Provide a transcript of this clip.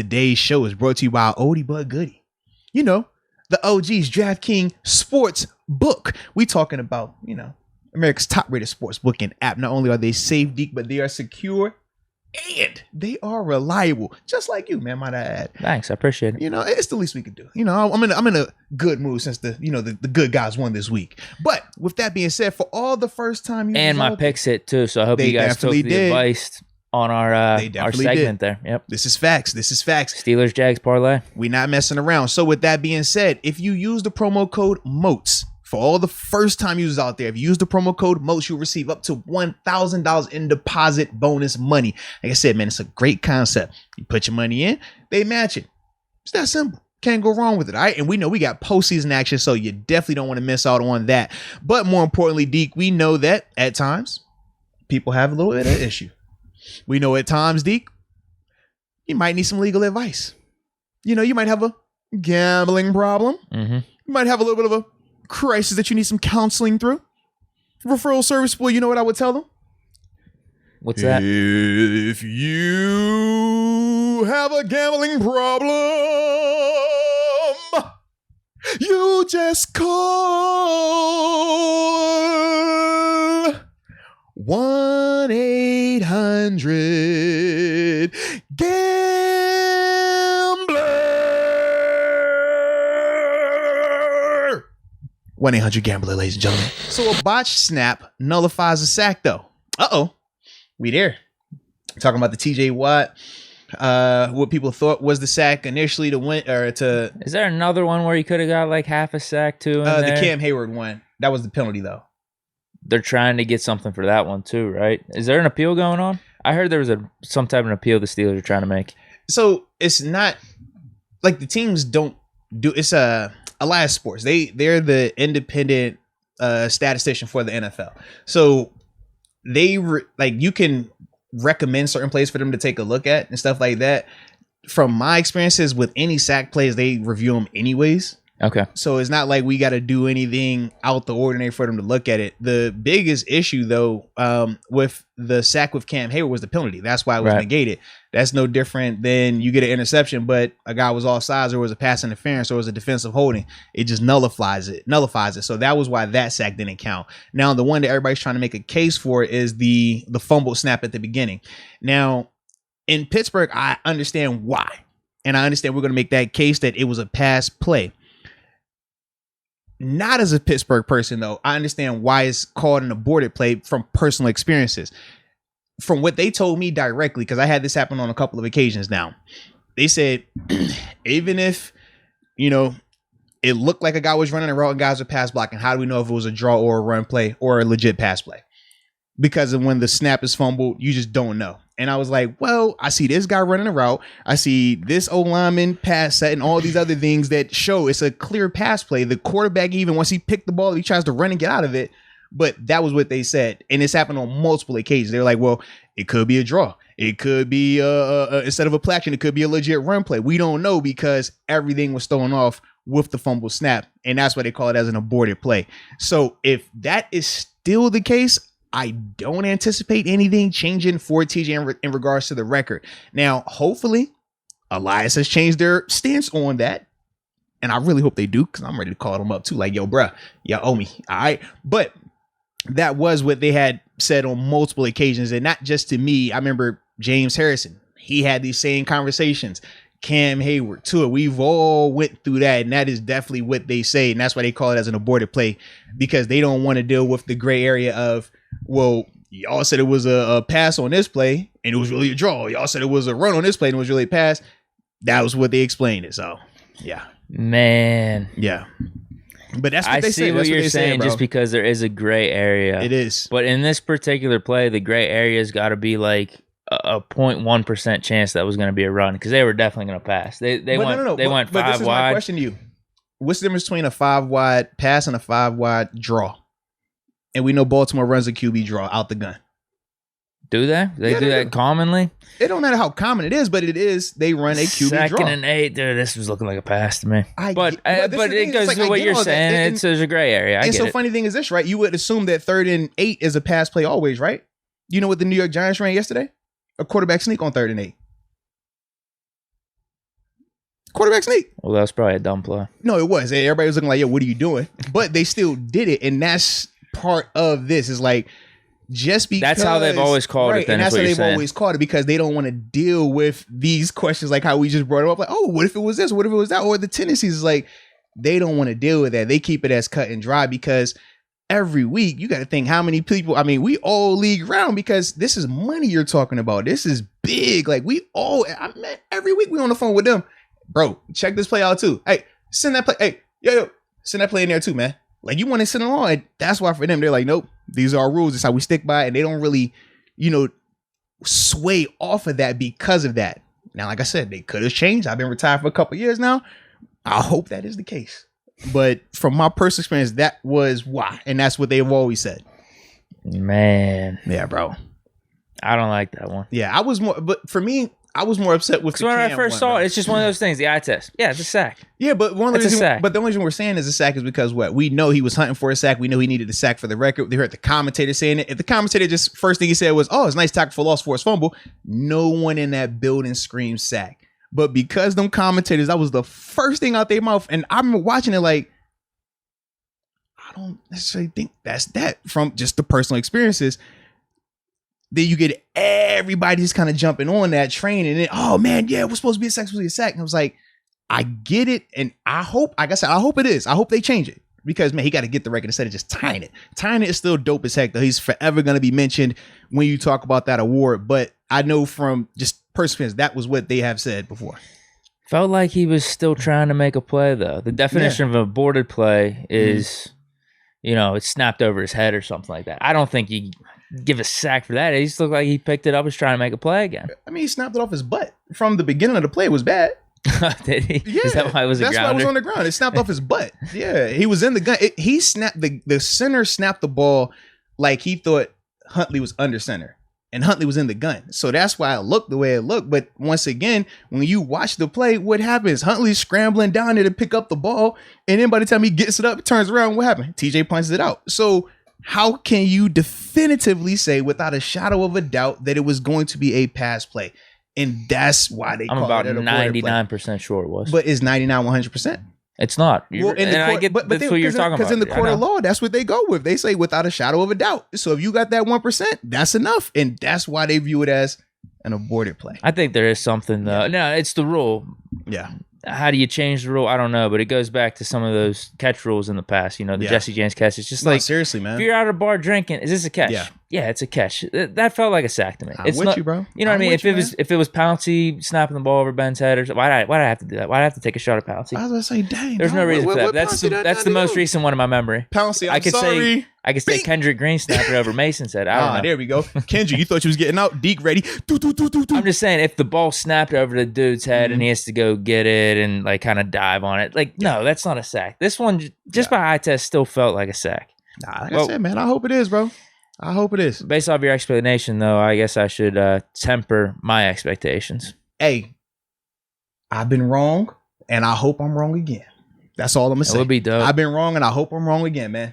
Today's show is brought to you by Oldie But Goodie. You know, the OG's DraftKings Sportsbook. We talking about, America's top-rated sportsbook and app. Not only are they safe, Deke, but they are secure and they are reliable. Just like you, man, might I add. Thanks, I appreciate it. It's the least we could do. I'm in a good mood since the good guys won this week. But with that being said, for all the first time you and my picks hit too, so I hope you guys took the advice on our segment there. Yep. This is facts. Steelers Jags parlay. We not messing around. So with that being said, if you use the promo code MOATS, for all the first time users out there, if you use the promo code MOATS, you'll receive up to $1,000 in deposit bonus money. Like I said, man, it's a great concept. You put your money in, they match it. It's that simple. Can't go wrong with it, all right? And we know we got postseason action, so you definitely don't want to miss out on that. But more importantly, Deke, we know that at times people have a little bit of issue. We know at times, Deke, you might need some legal advice. You might have a gambling problem. Mm-hmm. You might have a little bit of a crisis that you need some counseling through. Referral service, boy, you know what I would tell them? What's that? If you have a gambling problem, you just call 1-800-GAMBLER. 1-800-GAMBLER, ladies and gentlemen. So a botched snap nullifies a sack, though. Uh-oh. We there. Talking about the TJ Watt. What people thought was the sack initially to win or to. Is there another one where he could have got like half a sack too? The Cam Hayward one. That was the penalty though. They're trying to get something for that one too, right? Is there an appeal going on? I heard there was some type of appeal the Steelers are trying to make. So it's not like the teams don't do. It's Elias Sports. They're the independent statistician for the NFL. So they you can recommend certain plays for them to take a look at and stuff like that. From my experiences with any sack plays, they review them anyways. Okay. So it's not like we got to do anything out the ordinary for them to look at it. The biggest issue, though, with the sack with Cam Hayward was the penalty. That's why it was negated. That's no different than you get an interception, but a guy was offsides or was a pass interference or was a defensive holding. It just nullifies it. So that was why that sack didn't count. Now, the one that everybody's trying to make a case for is the fumble snap at the beginning. Now, in Pittsburgh, I understand why. And I understand we're going to make that case that it was a pass play. Not as a Pittsburgh person, though. I understand why it's called an aborted play from personal experiences. From what they told me directly, because I had this happen on a couple of occasions now. They said, even if, it looked like a guy was running a route and guys were pass blocking, how do we know if it was a draw or a run play or a legit pass play? Because of when the snap is fumbled, you just don't know. And I was like, well, I see this guy running a route. I see this old lineman pass set and all these other things that show it's a clear pass play. The quarterback, even once he picked the ball, he tries to run and get out of it. But that was what they said. And it's happened on multiple occasions. They're like, well, it could be a draw. It could be instead of a play action, it could be a legit run play. We don't know because everything was thrown off with the fumble snap. And that's why they call it as an aborted play. So if that is still the case, I don't anticipate anything changing for TJ in regards to the record. Now, hopefully, Elias has changed their stance on that. And I really hope they do, because I'm ready to call them up too. Like, yo, bruh, you owe me. All right. But that was what they had said on multiple occasions. And not just to me. I remember James Harrison. He had these same conversations. Cam Hayward, too. We've all went through that. And that is definitely what they say. And that's why they call it as an aborted play, because they don't want to deal with the gray area of, well, y'all said it was a pass on this play and it was really a draw. Y'all said it was a run on this play and it was really a pass. That was what they explained it. So, yeah. Man. Yeah. But that's what they say. I see what you're saying, just because there is a gray area. It is. But in this particular play, the gray area's got to be like a 0.1% chance that was going to be a run, because they were definitely going to pass. They went 5 wide. But this is my question to you. What's the difference between a 5-wide pass and a 5-wide draw? And we know Baltimore runs a QB draw out the gun. Do they? They do that commonly? It don't matter how common it is, but it is. They run a QB draw. 2nd and 8, dude, this was looking like a pass to me. But it goes to what you're saying. There's a gray area. And so funny thing is this, right? You would assume that 3rd and 8 is a pass play always, right? You know what the New York Giants ran yesterday? A quarterback sneak on 3rd and 8. Quarterback sneak. Well, that was probably a dumb play. No, it was. Everybody was looking like, yo, what are you doing? But they still did it. And that's part of this is like, just because that's how they've always called it. Then and that's how they've always called it because they don't want to deal with these questions like how we just brought it up. Like, oh, what if it was this? What if it was that? Or the tendencies is like they don't want to deal with that. They keep it as cut and dry because every week you got to think how many people. I mean, we all league round because this is money you're talking about. This is big. Like every week we on the phone with them, bro. Check this play out too. Hey, send that play. Hey, yo, send that play in there too, man. Like you want to send along. And that's why for them they're like, nope. These are our rules. It's how we stick by it. And they don't really, sway off of that because of that. Now, like I said, they could have changed. I've been retired for a couple of years now. I hope that is the case. But from my personal experience, that was why. And that's what they've always said. Man. Yeah, bro. I don't like that one. Yeah, but for me, I was more upset with. Because when I first saw it, it's just one of those things. The eye test, yeah, it's a sack. Yeah, but the only reason we're saying is a sack is because we know he was hunting for a sack. We know he needed a sack for the record. They heard the commentator saying it. If the commentator just first thing he said was, "Oh, it's a nice tackle for loss, forced fumble," no one in that building screamed sack. But because them commentators, that was the first thing out their mouth, and I remember watching it like, I don't necessarily think that's that from just the personal experiences. Then you get everybody just kind of jumping on that train and then, oh man, yeah, we're supposed to be a sack. And I was like, I get it. And I hope, like I said, I hope it is. I hope they change it because man, he got to get the record instead of just tying it. Tying it is still dope as heck though. He's forever going to be mentioned when you talk about that award. But I know from just personal experience, that was what they have said before. Felt like he was still trying to make a play though. The definition of an aborted play is, it snapped over his head or something like that. I don't think you give a sack for that. He just looked like he picked it up and was trying to make a play again. I mean, he snapped it off his butt. From the beginning of the play, it was bad. Did he? Yeah. Is that why it was a grounder? That's why it was on the ground. It snapped off his butt. Yeah. He was in the gun. He snapped, the center snapped the ball like he thought Huntley was under center. And Huntley was in the gun. So that's why it looked the way it looked. But once again, when you watch the play, what happens? Huntley's scrambling down there to pick up the ball. And then by the time he gets it up, turns around, what happened? TJ punches it out. So how can you definitively say without a shadow of a doubt that it was going to be a pass play? And that's why they call it a 99% sure it was. But is 99 100%? It's not. Well, I get that's what you're talking about. Because in the court of law, that's what they go with. They say without a shadow of a doubt. So if you got that 1%, that's enough. And that's why they view it as an aborted play. I think there is something though. No, it's the rule. Yeah. How do you change the rule? I don't know, but it goes back to some of those catch rules in the past. The Jesse James catch. It's just like, seriously, man. If you're out of a bar drinking, is this a catch? Yeah, it's a catch. That felt like a sack to me. It's with you, bro. You know what I mean? If it was Pouncey snapping the ball over Ben's head, or why'd I have to do that? Why'd I have to take a shot at Pouncey? I was gonna say, dang. There's no reason for that. That's the most recent one in my memory. Pouncey, I'm sorry. I could say Kendrick Green snapping over Mason's head. I don't know. There we go. Kendrick, you thought you was getting out. Deke ready. I'm just saying, if the ball snapped over the dude's head and he has to go get it and like kind of dive on it, no, that's not a sack. This one, just by eye test, still felt like a sack. I said, man, I hope it is, bro. I hope it is. Based off your explanation, though, I guess I should temper my expectations. Hey, I've been wrong, and I hope I'm wrong again. That's all I'm gonna say. It would be dope. I've been wrong, and I hope I'm wrong again, man.